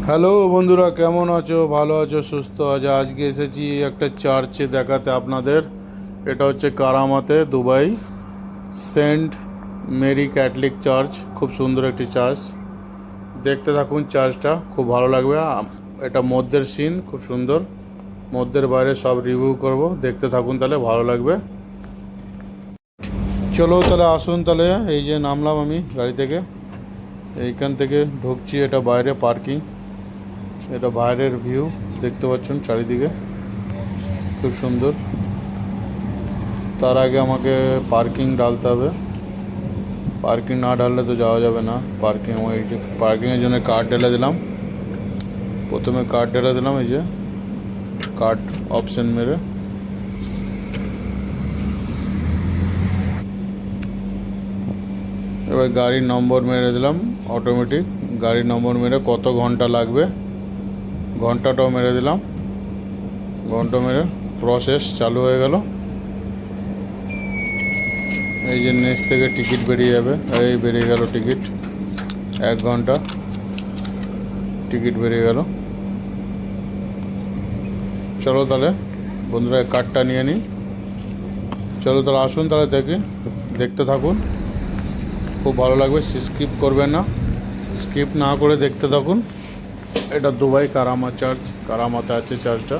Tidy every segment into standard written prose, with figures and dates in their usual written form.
Hello বন্ধুরা, কেমন আছো? ভালো আছো, সুস্থ আছো? আজকে এসেছি একটা চার্চে দেখাতে আপনাদের। এটা হচ্ছে কারামাতে, Dubai, Saint Mary Catholic church. খুব সুন্দর একটি চার্চ। দেখতে থাকুন, চার্চটা খুব ভালো লাগবে। এটা মধ্যের সিন, খুব সুন্দর। মধ্যের বাইরে সব রিভিউ করব, দেখতে থাকুন, তাহলে ভালো লাগবে। চলো তাহলে, আসুন তাহলে। এই যে নামলাম আমি গাড়ি থেকে, এইখান থেকে ঢুকছি। এটা বাইরে পার্কিং, এটা বাইরের ভিউ দেখতে পাচ্ছেন চারিদিকে, খুব সুন্দর। তার আগে আমাকে পার্কিং ডালতে হবে। পার্কিং না ঢাললে তো যাওয়া যাবে না। পার্কিং, আমার এই যে পার্কিংয়ের জন্য কার্ড ঢেলে দিলাম। প্রথমে কার্ড ঢেলে দিলাম, এই যে কার্ড অপশন মেরে। এবার গাড়ির নম্বর মেরে দিলাম, অটোমেটিক গাড়ির নম্বর মেরে কত ঘন্টা লাগবে ঘন্টাটাও মেরে দিলাম। ঘন্টা মেরে প্রসেস চালু হয়ে গেল। এই যে নিচ থেকে টিকিট বেরিয়ে যাবে, এই বেরিয়ে গেল টিকিট। 1 ঘন্টা টিকিট বেরিয়ে গেল। চলো তাহলে বন্ধুরা, কার্ডটা নিয়ে নিই। চলো তাহলে, আসুন তাহলে দেখতে থাকুন, খুব ভালো লাগবে। স্কিপ করবেন না, স্কিপ না করে দেখতে থাকুন। এটা দুবাই কারামা চার্চ, কারামাতে আছে চার্চটা।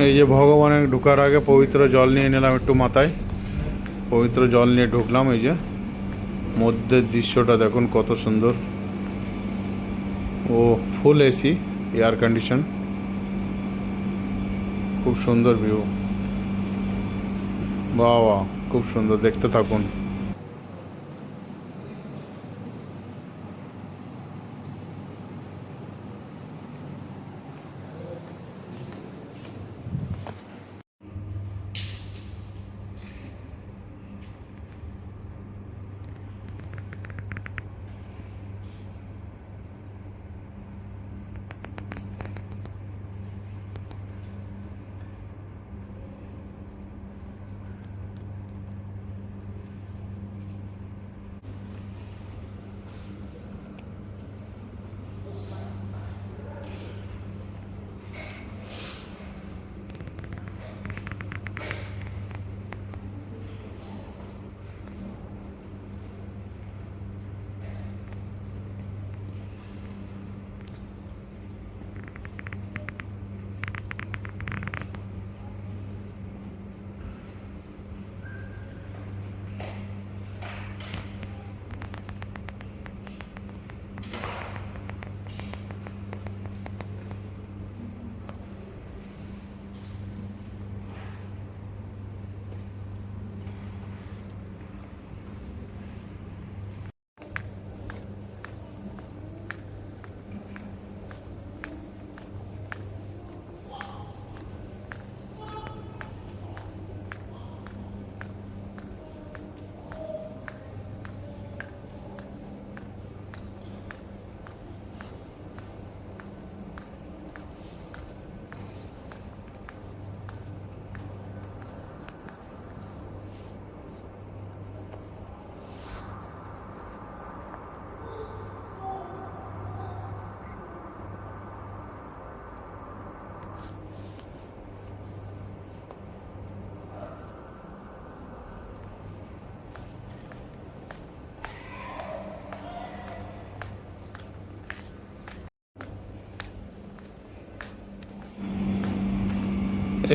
এই যে ভগবানের ঢোকার আগে পবিত্র জল নিয়ে নিলাম একটু মাথায়। পবিত্র জল নিয়ে ঢুকলাম। এই যে মধ্যের দৃশ্যটা দেখুন কত সুন্দর। ও ফুল এসি, এয়ার কন্ডিশন, খুব সুন্দর ভিউ। বাহ বাহ, খুব সুন্দর, দেখতে থাকুন।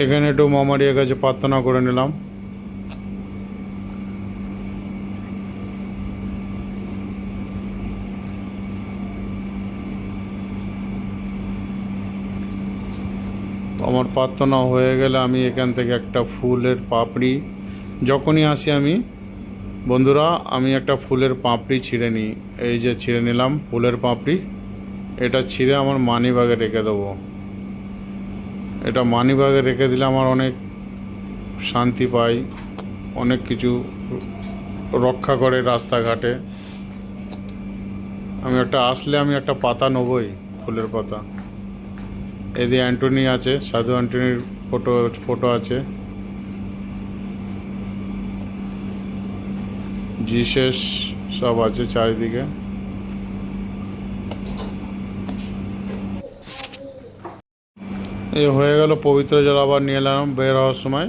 এখানে একটু মামারিয়ার কাছে প্রার্থনা করে নিলাম। আমার প্রার্থনা হয়ে গেলে আমি এখান থেকে একটা ফুলের পাপড়ি, যখনই আসি আমি বন্ধুরা, আমি একটা ফুলের পাপড়ি ছিঁড়ে নিই। এই যে ছিঁড়ে নিলাম ফুলের পাপড়ি, এটা ছিঁড়ে আমার মানি ব্যাগে রেখে দেবো। এটা মানি ব্যাগে রেখে দিলে আমার অনেক শান্তি পাই, অনেক কিছু রক্ষা করে রাস্তাঘাটে। আমি আমি একটা পাতা নেবই, ফুলের পাতা। এদিকে অ্যান্টনি আছে, সাধু অ্যান্টনির ফটো আছে, জিসাস সব আছে চারিদিকে। এই হয়ে গেল পবিত্র জল, আবার নিয়ে এলাম বের হওয়ার সময়,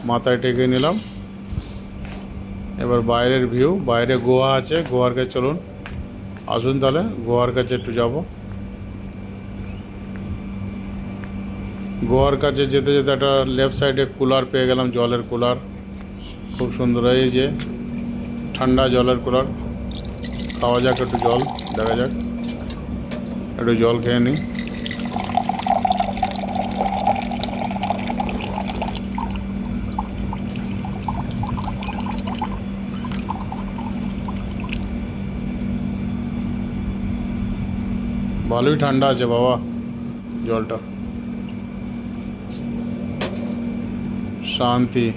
মাথায় টেকে নিলাম। এবার বাইরের ভিউ, বাইরে গোয়া আছে, গোয়ার কাছে চলুন, আসুন তাহলে গোয়ার কাছে একটু যাব। গোয়ার কাছে যেতে যেতে একটা লেফট সাইডে কুলার পেয়ে গেলাম, জলের কুলার, খুব সুন্দর। এই যে ঠান্ডা জলের কুলার, খাওয়া যাক একটু জল, দেখা যাক, একটু জল খেয়ে নিই। ভালোই ঠান্ডা আছে বাবা জলটা, শান্তি।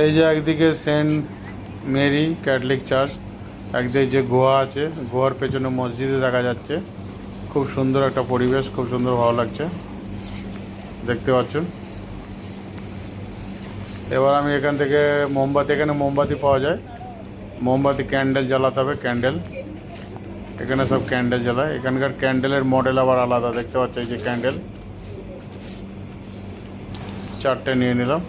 এই যে একদিকে সেন্ট মেরি ক্যাথলিক চার্চ, একদিকে যে গোয়া আছে, গোয়ার পেছনে মসজিদে দেখা যাচ্ছে, খুব সুন্দর একটা পরিবেশ, খুব সুন্দর, ভালো লাগছে, দেখতে পাচ্ছেন। এবার আমি এখান থেকে মোমবাতি, এখানে মোমবাতি পাওয়া যায়, মোমবাতি ক্যান্ডেল জ্বালাতে হবে, ক্যান্ডেল, এখানে সব ক্যান্ডেল জ্বালায়। এখানকার ক্যান্ডেলের মডেল আবার আলাদা, দেখতে পাচ্ছি এই যে ক্যান্ডেল, 4টে নিয়ে নিলাম।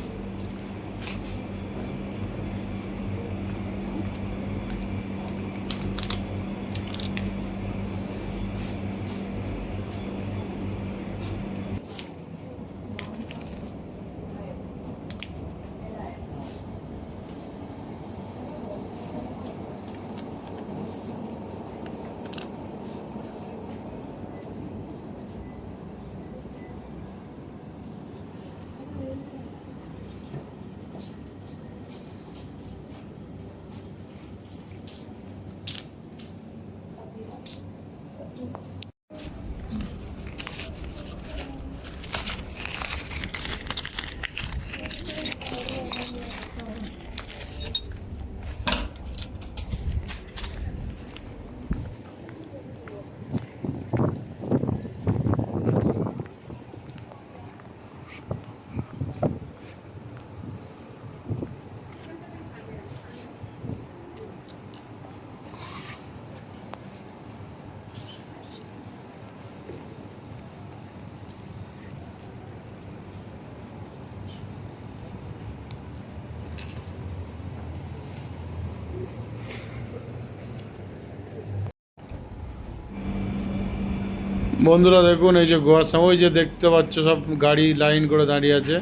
বন্ধুরা দেখুন, এই যে গোয়ার সময়, ওই যে দেখতে পাচ্ছ সব গাড়ি লাইন করে দাঁড়িয়ে আছে,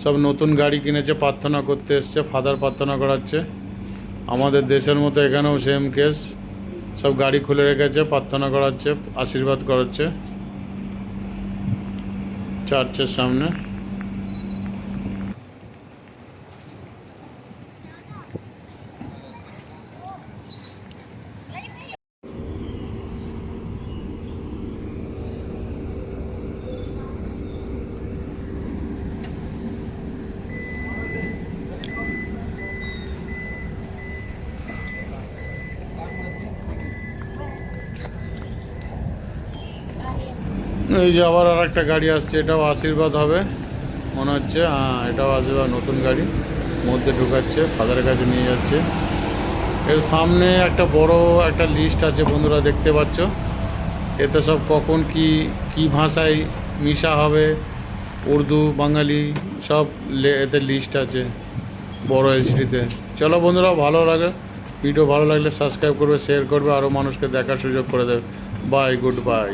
সব নতুন গাড়ি কিনেছে, প্রার্থনা করতে এসছে, ফাদার প্রার্থনা করাচ্ছে। আমাদের দেশের মতো এখানেও সেম কেস, সব গাড়ি খুলে রেখেছে, প্রার্থনা করাচ্ছে, আশীর্বাদ করাচ্ছে চার্চের সামনে। এই যে আবার আর একটা গাড়ি আসছে, এটাও আশীর্বাদ হবে মনে হচ্ছে, হ্যাঁ এটাও আশীর্বাদ, নতুন গাড়ি মধ্যে ঢুকাচ্ছে, ফাদারের কাছে নিয়ে যাচ্ছে। এর সামনে একটা বড় একটা লিস্ট আছে বন্ধুরা, দেখতে পাচ্ছ, এতে সব কখন কি ভাষায় মিশা হবে, উর্দু বাঙালি সব এতে লিস্ট আছে বড় এলসিডিতে। চলো বন্ধুরা, ভালো লাগে ভিডিও, ভালো লাগলে সাবস্ক্রাইব করবে, শেয়ার করবে, আরও মানুষকে দেখার সুযোগ করে দেবে। Bye, good by.